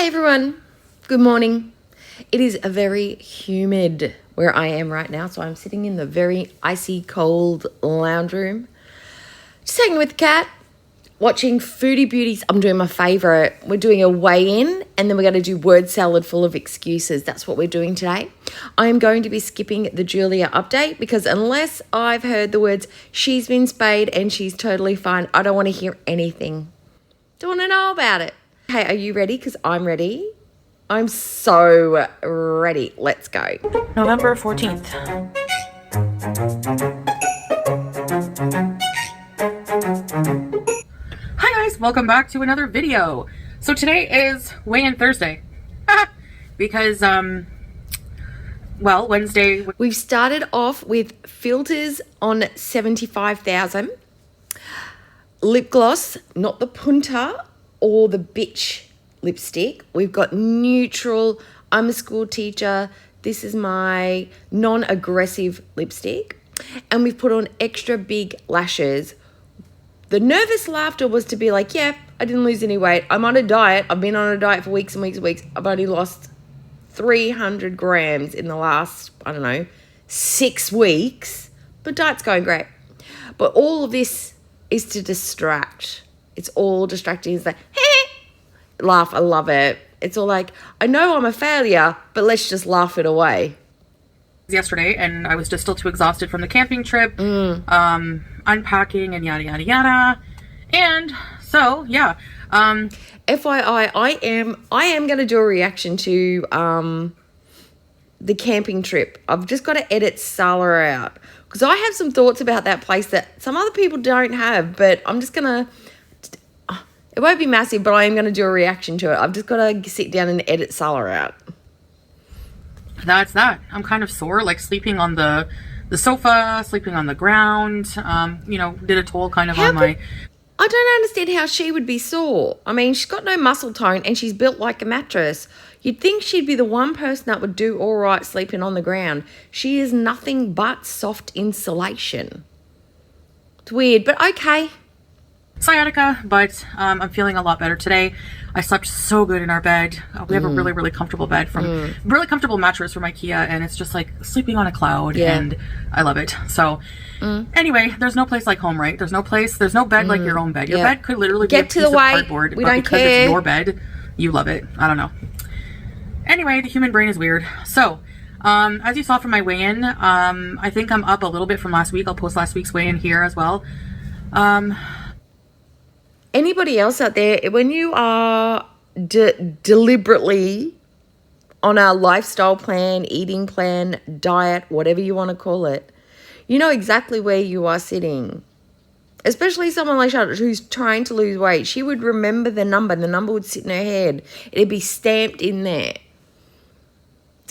Hey everyone, good morning. It is a very humid where I am right now, so I'm sitting in the very icy cold lounge room, just hanging with the cat, watching Foodie Beauties. I'm doing my favourite. We're doing a weigh-in and then we're going to do word salad full of excuses. That's what we're doing today. I am going to be skipping the Julia update because unless I've heard the words, she's been spayed and she's totally fine, I don't want to hear anything. Don't want to know about it. Hey, are you ready? Because I'm ready. I'm so ready. Let's go. November 14th. Hi guys, welcome back to another video. So today is weigh-in Thursday. Because, well, Wednesday... We've started off with filters on 75,000. Lip gloss, not the Punta or the Bitch lipstick. We've got neutral. I'm a school teacher. This is my non-aggressive lipstick. And we've put on extra big lashes. The nervous laughter was to be like, yeah, I didn't lose any weight. I'm on a diet. I've been on a diet for weeks and weeks and weeks. I've only lost 300 grams in the last, 6 weeks. But diet's going great. But all of this is to distract. It's all distracting. It's like, hey, laugh. I love it. It's all like, I know I'm a failure, but let's just laugh it away. Yesterday, and I was just still too exhausted from the camping trip, unpacking and yada yada yada. And so yeah, FYI, I am going to do a reaction to the camping trip. I've just got to edit Sala out because I have some thoughts about that place that some other people don't have, but I'm just going to, it won't be massive, but I am going to do a reaction to it. I've just got to sit down and edit Sala out. That's that. I'm kind of sore, like sleeping on the sofa, sleeping on the ground, did a toll kind of on my... I don't understand how she would be sore. I mean, she's got no muscle tone and she's built like a mattress. You'd think she'd be the one person that would do all right sleeping on the ground. She is nothing but soft insulation. It's weird, but okay. Sciatica, but I'm feeling a lot better today. I slept so good in our bed. We have a really, really comfortable bed from really comfortable mattress from IKEA, and it's just like sleeping on a cloud, and I love it. So anyway, there's no place like home, right? There's no bed like your own bed. Your bed could literally be a piece of cardboard, but because it's your bed, you love it. I don't know. Anyway, the human brain is weird. So as you saw from my weigh-in, I think I'm up a little bit from last week. I'll post last week's weigh-in here as well. Anybody else out there, when you are deliberately on a lifestyle plan, eating plan, diet, whatever you want to call it, you know exactly where you are sitting. Especially someone like Charlotte who's trying to lose weight. She would remember the number and the number would sit in her head. It'd be stamped in there.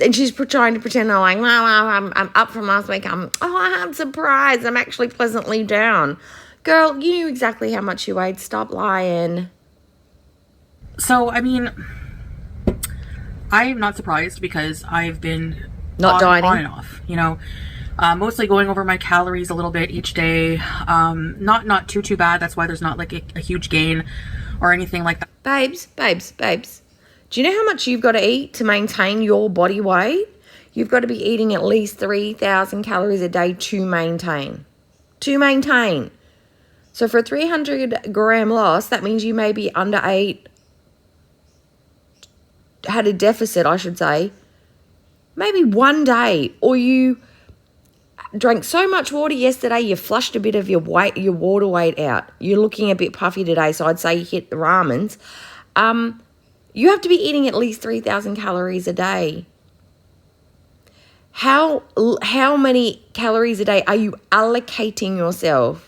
And she's trying to pretend I'm up from last week. I'm surprised. I'm actually pleasantly down. Girl, you knew exactly how much you weighed. Stop lying. So, I mean, I'm not surprised because I've been dieting on and off, mostly going over my calories a little bit each day. Not too bad. That's why there's not like a huge gain or anything like that. Babes. Do you know how much you've got to eat to maintain your body weight? You've got to be eating at least 3,000 calories a day to maintain. So for a 300 gram loss, that means you maybe had a deficit, I should say, maybe one day, or you drank so much water yesterday, you flushed a bit of your water weight out. You're looking a bit puffy today, so I'd say you hit the ramens. You have to be eating at least 3,000 calories a day. How many calories a day are you allocating yourself?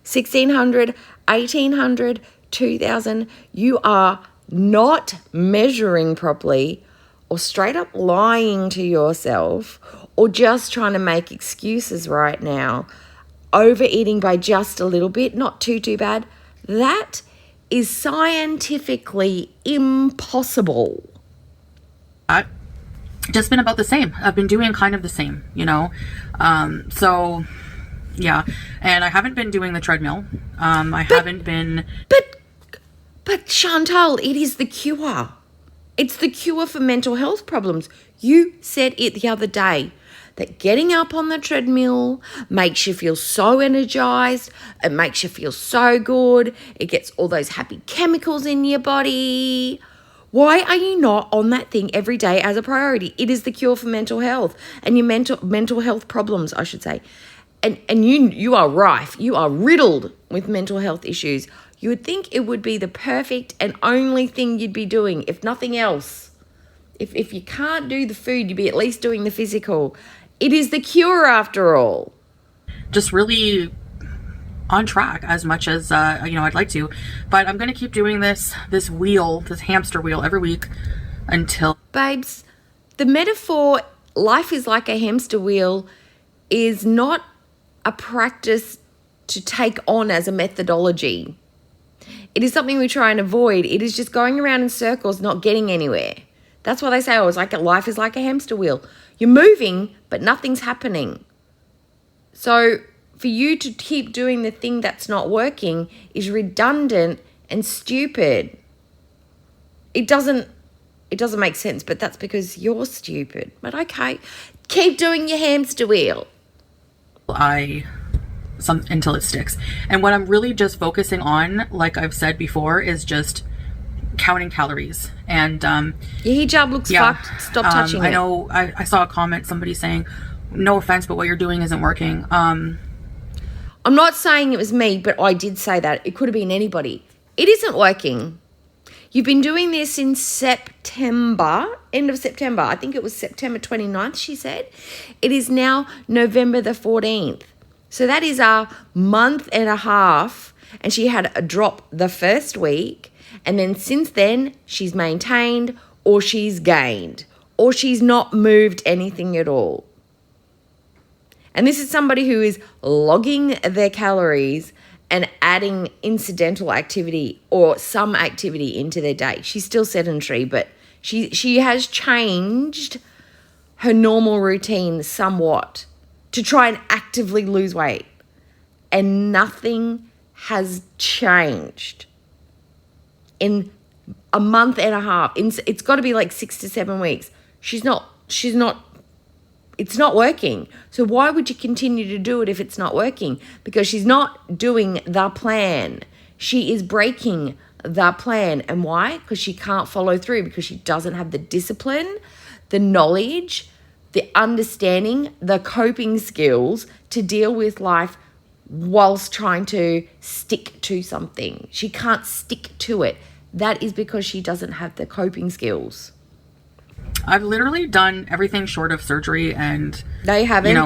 1,600, 1,800, 2,000. You are not measuring properly or straight up lying to yourself or just trying to make excuses right now. Overeating by just a little bit, not too bad. That is scientifically impossible. Just been about the same. I've been doing kind of the same, so yeah, and I haven't been doing the treadmill. I haven't been. But Chantal, it is the cure. It's the cure for mental health problems. You said it the other day that getting up on the treadmill makes you feel so energized. It makes you feel so good. It gets all those happy chemicals in your body. Why are you not on that thing every day as a priority? It is the cure for mental health and your mental health problems, I should say. And you are rife. You are riddled with mental health issues. You would think it would be the perfect and only thing you'd be doing, if nothing else. If you can't do the food, you'd be at least doing the physical. It is the cure after all. Just really on track as much as I'd like to, but I'm going to keep doing this hamster wheel every week until... Babes, the metaphor, life is like a hamster wheel, is not a practice to take on as a methodology. It is something we try and avoid. It is just going around in circles, not getting anywhere. That's why they say, life is like a hamster wheel. You're moving, but nothing's happening. So for you to keep doing the thing that's not working is redundant and stupid. It doesn't make sense, but that's because you're stupid. But okay, keep doing your hamster wheel. Until it sticks. And what I'm really just focusing on, like I've said before, is just counting calories. And your hijab looks fucked. Stop touching it. I know I saw a comment, somebody saying, no offense, but what you're doing isn't working. I'm not saying it was me, but I did say that. It could have been anybody. It isn't working. You've been doing this since September, end of September. I think it was September 29th, she said. It is now November the 14th. So that is a month and a half, and she had a drop the first week, and then since then she's maintained or she's gained or she's not moved anything at all. And this is somebody who is logging their calories and adding incidental activity or some activity into their day. She's still sedentary, but she has changed her normal routine somewhat to try and actively lose weight. And nothing has changed in a month and a half. It's got to be like 6 to 7 weeks. It's not working. So why would you continue to do it if it's not working? Because she's not doing the plan. She is breaking the plan. And why? Because she can't follow through, because she doesn't have the discipline, the knowledge, the understanding, the coping skills to deal with life whilst trying to stick to something. She can't stick to it. That is because she doesn't have the coping skills. I've literally done everything short of surgery, and they haven't.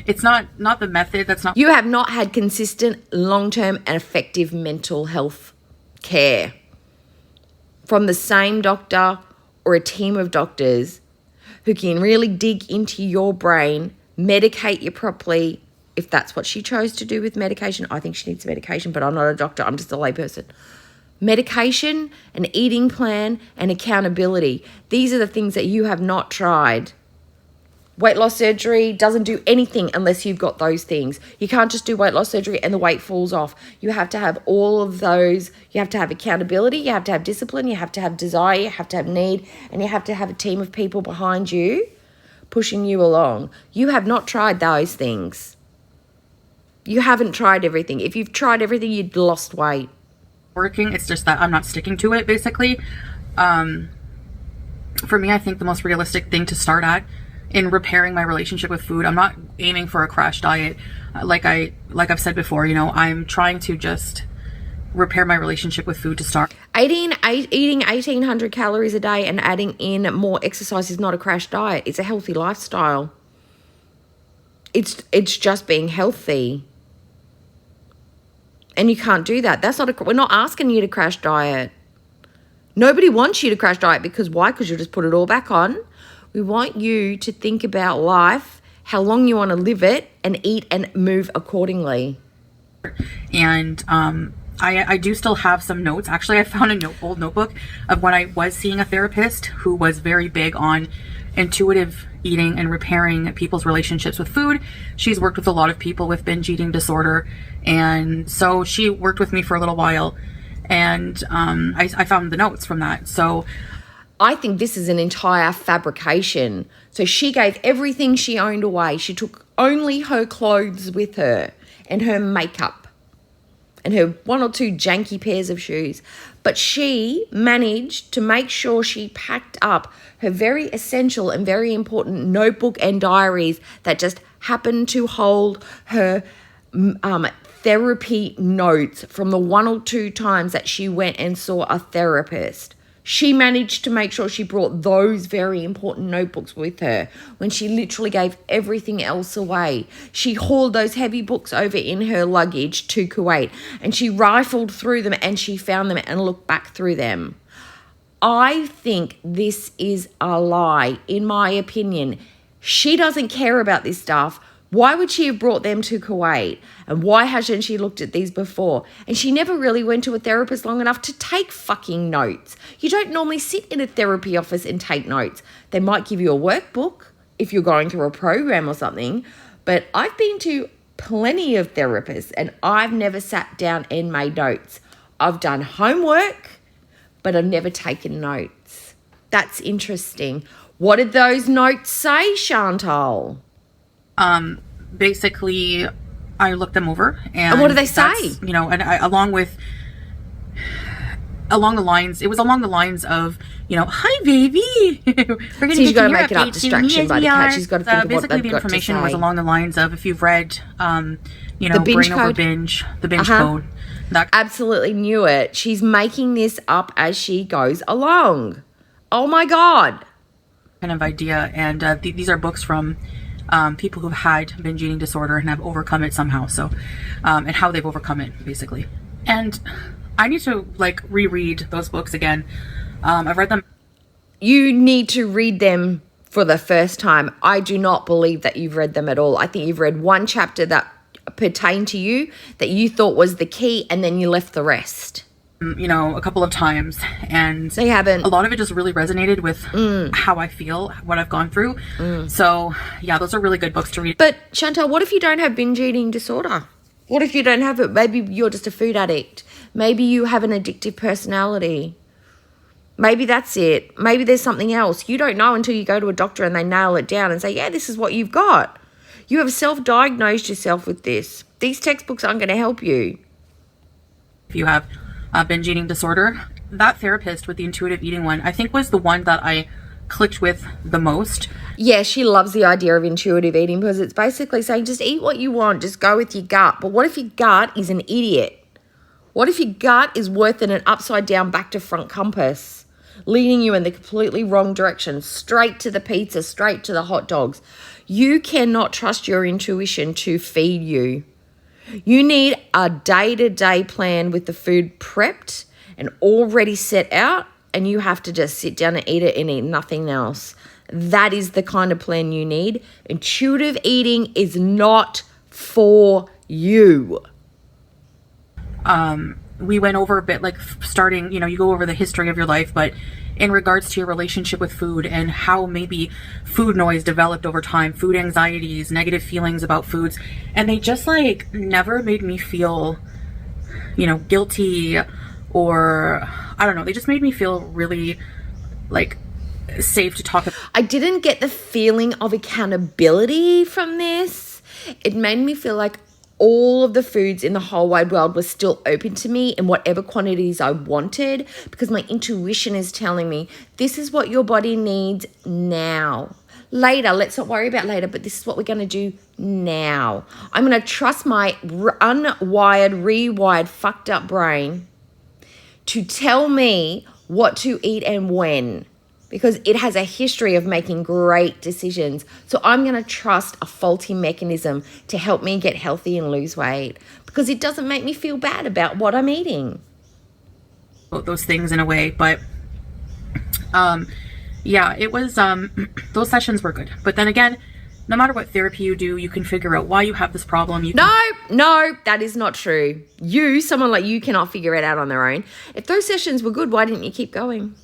It's not the method. That's not. You have not had consistent, long-term, and effective mental health care from the same doctor or a team of doctors who can really dig into your brain, medicate you properly, if that's what she chose to do with medication. I think she needs medication, but I'm not a doctor. I'm just a layperson. Medication, an eating plan, and accountability. These are the things that you have not tried. Weight loss surgery doesn't do anything unless you've got those things. You can't just do weight loss surgery and the weight falls off. You have to have all of those. You have to have accountability. You have to have discipline. You have to have desire. You have to have need. And you have to have a team of people behind you pushing you along. You have not tried those things. You haven't tried everything. If you've tried everything, you'd lost weight. Working. It's just that I'm not sticking to it, basically. For me, I think the most realistic thing to start at in repairing my relationship with food, I'm not aiming for a crash diet. Like I've said before, I'm trying to just repair my relationship with food to start. Eating 1,800 calories a day and adding in more exercise is not a crash diet. It's a healthy lifestyle. It's just being healthy. And you can't do that. We're not asking you to crash diet. Nobody wants you to crash diet, because why? Because you'll just put it all back on. We want you to think about life, how long you want to live it, and eat and move accordingly. And I do still have some notes. Actually, I found an old notebook of when I was seeing a therapist who was very big on intuitive eating and repairing people's relationships with food. She's worked with a lot of people with binge eating disorder, and so she worked with me for a little while, and I found the notes from that. So I think this is an entire fabrication. So she gave everything she owned away. She took only her clothes with her and her makeup and her 1 or 2 janky pairs of shoes. But she managed to make sure she packed up her very essential and very important notebook and diaries that just happened to hold her therapy notes from the 1 or 2 times that she went and saw a therapist. She managed to make sure she brought those very important notebooks with her when she literally gave everything else away. She hauled those heavy books over in her luggage to Kuwait, and she rifled through them and she found them and looked back through them. I think this is a lie, in my opinion. She doesn't care about this stuff. Why would she have brought them to Kuwait? And why hasn't she looked at these before? And she never really went to a therapist long enough to take fucking notes. You don't normally sit in a therapy office and take notes. They might give you a workbook if you're going through a program or something. But I've been to plenty of therapists and I've never sat down and made notes. I've done homework, but I've never taken notes. That's interesting. What did those notes say, Chantal? Basically, I looked them over, and what do they say? You know, and along the lines, it was along the lines of, you know, hi baby, we're gonna So get you've got to your make it up updates distraction soon. by the Yes, cat. we She's got to are. think of what Basically, they've the got to information was say. along the lines of, if you've read, you know, The binge Brain Over code? Binge, the binge Uh-huh. code. That Absolutely knew it. She's making this up as she goes along. Oh my God. kind of idea, and these are books from people who've had binge eating disorder and have overcome it somehow. So, and how they've overcome it, basically. And I need to like reread those books again. I've read them. You need to read them for the first time. I do not believe that you've read them at all. I think you've read one chapter that pertained to you, that you thought was the key, and then you left the rest. You know, a couple of times, and So you haven't. a lot of it just really resonated with how I feel, what I've gone through. So yeah, those are really good books to read. But Chantal, what if you don't have binge eating disorder? What if you don't have it? Maybe you're just a food addict. Maybe you have an addictive personality. Maybe that's it. Maybe there's something else. You don't know until you go to a doctor and they nail it down and say, yeah, this is what you've got. You have self-diagnosed yourself with this. These textbooks aren't going to help you. If you have binge eating disorder, that therapist with the intuitive eating one, I think, was the one that I clicked with the most. Yeah, she loves the idea of intuitive eating because it's basically saying just eat what you want, just go with your gut. But what if your gut is an idiot? What if your gut is working an upside down back to front compass, leading you in the completely wrong direction, straight to the pizza, straight to the hot dogs? You cannot trust your intuition to feed you. You need a day-to-day plan with the food prepped and already set out, and you have to just sit down and eat it and eat nothing else. That is the kind of plan you need. Intuitive eating is not for you. We went over a bit, like, starting, you know, you go over the history of your life, but in regards to your relationship with food and how maybe food noise developed over time, food anxieties, negative feelings about foods, and they just like never made me feel, you know, guilty, or I don't know, they just made me feel really like safe to talk about. I didn't get the feeling of accountability from this. It made me feel like all of the foods in the whole wide world were still open to me in whatever quantities I wanted, because my intuition is telling me this is what your body needs now. Later, let's not worry about later, but this is what we're going to do now. I'm going to trust my unwired, rewired, fucked up brain to tell me what to eat and when, because it has a history of making great decisions. So I'm going to trust a faulty mechanism to help me get healthy and lose weight, because it doesn't make me feel bad about what I'm eating. Those things in a way, but yeah, it was those sessions were good. But then again, no matter what therapy you do, you can figure out why you have this problem. No, that is not true. Someone like you cannot figure it out on their own. If those sessions were good, why didn't you keep going?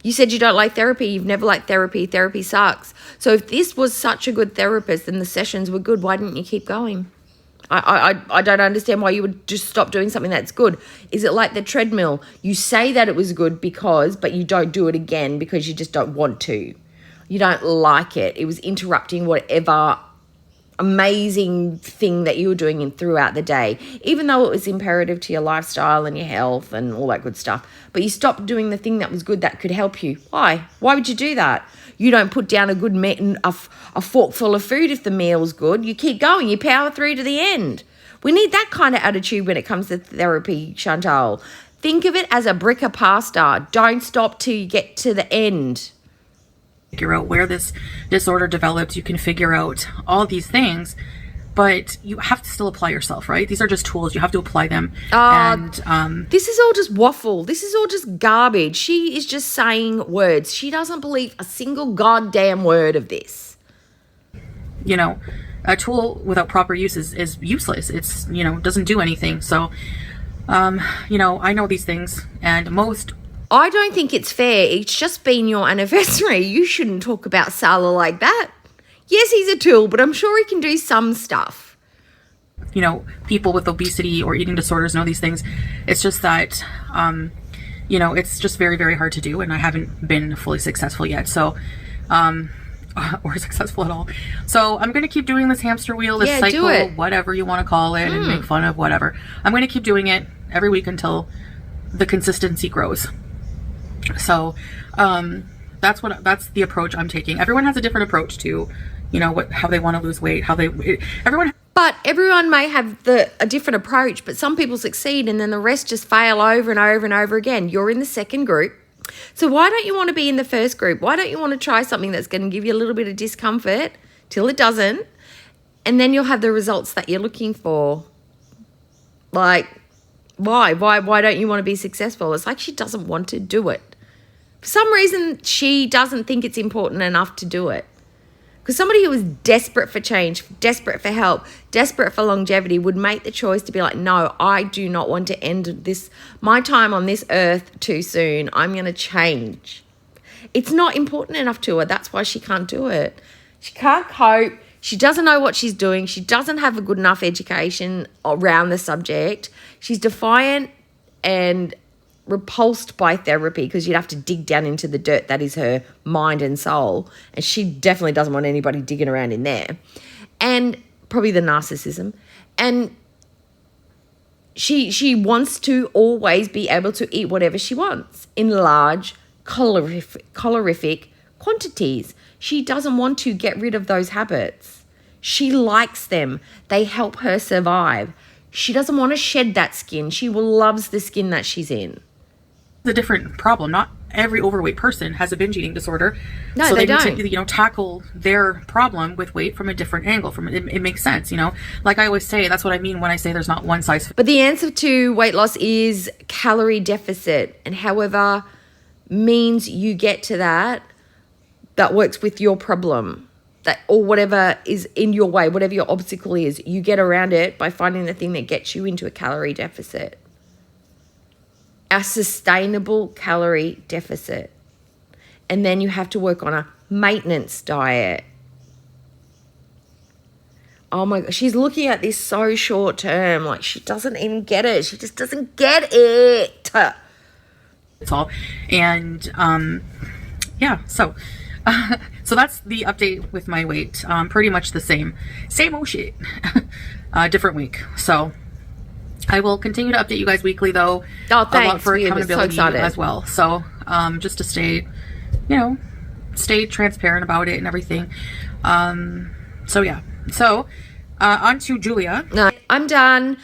You said you don't like therapy. You've never liked therapy. Therapy sucks. So if this was such a good therapist and the sessions were good, why didn't you keep going? I don't understand why you would just stop doing something that's good. Is it like the treadmill? You say that it was good but you don't do it again because you just don't want to. You don't like it. It was interrupting whatever amazing thing that you were doing throughout the day, even though it was imperative to your lifestyle and your health and all that good stuff. But you stopped doing the thing that was good that could help you. Why? Why would you do that? You don't put down a good a forkful of food if the meal's good. You keep going. You power through to the end. We need that kind of attitude when it comes to therapy, Chantal. Think of it as a brick of pasta. Don't stop till you get to the end. Figure out where this disorder develops. You can figure out all these things, but you have to still apply yourself, right? These are just tools. You have to apply them. This is all just waffle. This is all just garbage. She is just saying words. She doesn't believe a single goddamn word of this. You know, a tool without proper use is useless. It's, you know, doesn't do anything. So, you know, I know these things, and I don't think it's fair. It's just been your anniversary. You shouldn't talk about Salah like that. Yes, he's a tool, but I'm sure he can do some stuff. You know, people with obesity or eating disorders know these things. It's just that, you know, it's just very, very hard to do, and I haven't been fully successful yet. So, or successful at all. So I'm going to keep doing this hamster wheel, this cycle, whatever you want to call it, and make fun of whatever. I'm going to keep doing it every week until the consistency grows. So that's the approach I'm taking. Everyone has a different approach to, you know, how they want to lose weight, But everyone may have a different approach, but some people succeed and then the rest just fail over and over and over again. You're in the second group. So why don't you want to be in the first group? Why don't you want to try something that's going to give you a little bit of discomfort till it doesn't, and then you'll have the results that you're looking for? Like, why don't you want to be successful? It's like she doesn't want to do it. For some reason, she doesn't think it's important enough to do it. Because somebody who is desperate for change, desperate for help, desperate for longevity would make the choice to be like, no, I do not want to end my time on this earth too soon. I'm going to change. It's not important enough to her. That's why she can't do it. She can't cope. She doesn't know what she's doing. She doesn't have a good enough education around the subject. She's defiant and repulsed by therapy because you'd have to dig down into the dirt that is her mind and soul, and she definitely doesn't want anybody digging around in there, and probably the narcissism, and she wants to always be able to eat whatever she wants in large calorific quantities. She doesn't want to get rid of those habits. She likes them. They help her survive. She doesn't want to shed that skin. She loves the skin that she's in. A different problem. Not every overweight person has a binge eating disorder. No, so they need don't. to, you know, tackle their problem with weight from a different angle. It makes sense, you know. Like I always say, that's what I mean when I say there's not one size. But the answer to weight loss is calorie deficit, and however means you get to that works with your problem. That, or whatever is in your way, whatever your obstacle is, you get around it by finding the thing that gets you into a calorie deficit. A sustainable calorie deficit. And then you have to work on a maintenance diet. Oh my God, she's looking at this so short term, like she doesn't even get it. She just doesn't get it. It's all. And yeah, so that's the update with my weight. Pretty much the same old shit. Different week. So I will continue to update you guys weekly, though. Oh, thanks. A lot for accountability so as well. So just to stay, stay transparent about it and everything. So yeah. So on to Julia. No, I'm done.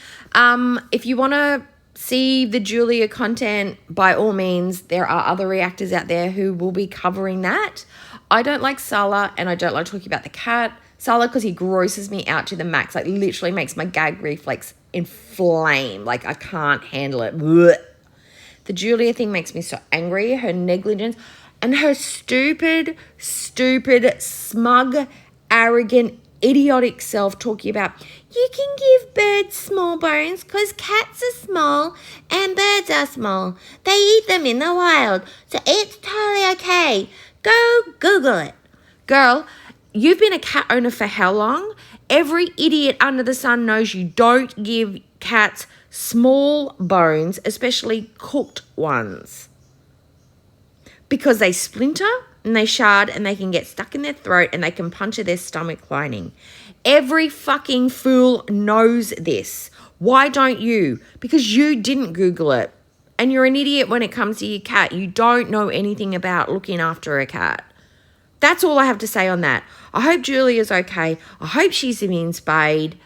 If you want to see the Julia content, by all means, there are other reactors out there who will be covering that. I don't like Salah, and I don't like talking about the cat. Salah, because he grosses me out to the max, like literally makes my gag reflex inflame. Like I can't handle it. Blech. The Julia thing makes me so angry. Her negligence and her stupid, smug, arrogant, idiotic self talking about, you can give birds small bones because cats are small and birds are small. They eat them in the wild, so it's totally okay. Go Google it. Girl, you've been a cat owner for how long? Every idiot under the sun knows you don't give cats small bones, especially cooked ones, because they splinter and they shard and they can get stuck in their throat and they can puncture their stomach lining. Every fucking fool knows this. Why don't you? Because you didn't Google it. And you're an idiot when it comes to your cat. You don't know anything about looking after a cat. That's all I have to say on that. I hope Julia's okay. I hope she's been spayed.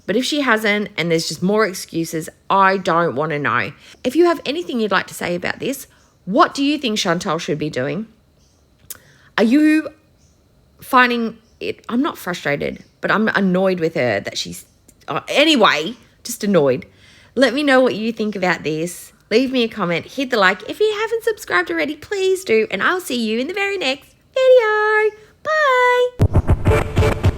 But if she hasn't and there's just more excuses, I don't want to know. If you have anything you'd like to say about this, what do you think Chantal should be doing? Are you finding it? I'm not frustrated, but I'm annoyed with her that she's... anyway, just annoyed. Let me know what you think about this. Leave me a comment. Hit the like. If you haven't subscribed already, please do. And I'll see you in the very next video. Bye.